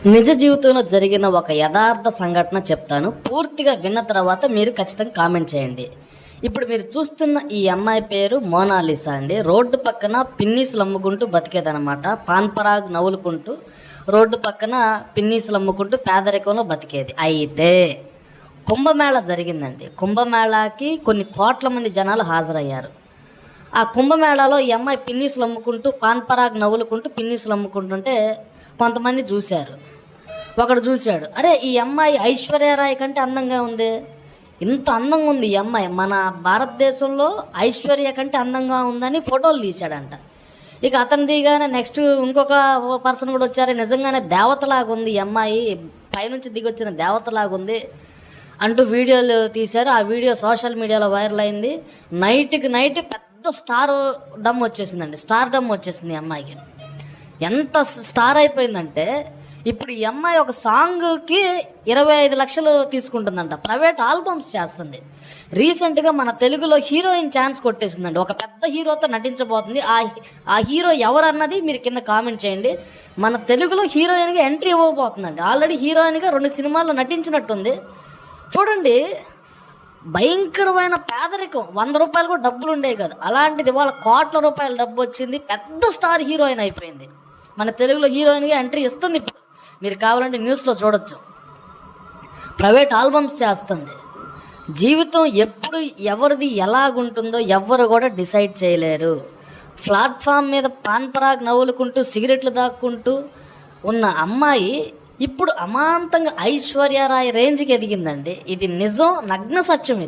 నిజ జీవితంలో జరిగిన ఒక యథార్థ సంఘటన చెప్తాను. పూర్తిగా విన్న తర్వాత మీరు ఖచ్చితంగా కామెంట్ చేయండి. ఇప్పుడు మీరు చూస్తున్న ఈ అమ్మాయి పేరు మోనాలిసా అండి. రోడ్డు పక్కన పిన్నీసులు అమ్ముకుంటూ బతికేదనమాట. పాన్పరాగ్ నవ్వులుకుంటూ రోడ్డు పక్కన పిన్నీసులు అమ్ముకుంటూ పేదరికంలో బతికేది. అయితే కుంభమేళ జరిగిందండి. కుంభమేళాకి కొన్ని కోట్ల మంది జనాలు హాజరయ్యారు. ఆ కుంభమేళాలో ఈ అమ్మాయి పిన్నీసులు అమ్ముకుంటూ పాన్పరాగ్ నవ్వులుకుంటూ పిన్నీసులు అమ్ముకుంటుంటే కొంతమంది చూశారు. ఒకడు చూశాడు, అరే ఈ అమ్మాయి ఐశ్వర్యరాయ్ కంటే అందంగా ఉంది, ఇంత అందంగా ఉంది ఈ అమ్మాయి, మన భారతదేశంలో ఐశ్వర్య కంటే అందంగా ఉందని ఫోటోలు తీశాడంట. ఇక అతను దిగానే నెక్స్ట్ ఇంకొక పర్సన్ కూడా వచ్చారు, నిజంగానే దేవతలాగా ఉంది ఈ అమ్మాయి, పైనుంచి దిగొచ్చిన దేవతలాగా ఉంది అంటూ వీడియోలు తీశారు. ఆ వీడియో సోషల్ మీడియాలో వైరల్ అయింది. నైట్కి నైట్ పెద్ద స్టార్ డమ్ వచ్చేసింది ఈ అమ్మాయికి. ఎంత స్టార్ అయిపోయిందంటే ఇప్పుడు ఈ అమ్మాయి ఒక సాంగ్కి 25 లక్షలు తీసుకుంటుందంట. ప్రైవేట్ ఆల్బమ్స్ చేస్తుంది. రీసెంట్గా మన తెలుగులో హీరోయిన్ ఛాన్స్ కొట్టేసిందండి. ఒక పెద్ద హీరోతో నటించబోతుంది. ఆ హీరో ఎవరన్నది మీరు కింద కామెంట్ చేయండి. మన తెలుగులో హీరోయిన్గా ఎంట్రీ ఇవ్వబోతుందండి. ఆల్రెడీ హీరోయిన్గా 2 సినిమాల్లో నటించినట్టుంది. చూడండి, భయంకరమైన పేదరికం, 100 రూపాయలు కూడా డబ్బులు ఉండేవి కాదు. అలాంటిది వాళ్ళ కోట్ల రూపాయల డబ్బు వచ్చింది, పెద్ద స్టార్ హీరోయిన్ అయిపోయింది. మన తెలుగులో హీరోయిన్గా ఎంట్రీ ఇస్తుంది. ఇప్పుడు మీరు కావాలంటే న్యూస్లో చూడొచ్చు. ప్రైవేట్ ఆల్బమ్స్ చేస్తుంది. జీవితం ఎప్పుడు ఎవరిది ఎలాగుంటుందో ఎవ్వరు కూడా డిసైడ్ చేయలేరు. ప్లాట్ఫామ్ మీద పాన్పరాగ్ నవ్వులుకుంటూ సిగరెట్లు దాక్కుంటూ ఉన్న అమ్మాయి ఇప్పుడు అమాంతంగా ఐశ్వర్యరాయ్ రేంజ్కి ఎదిగిందండి. ఇది నిజం, నగ్న సత్యం ఇది.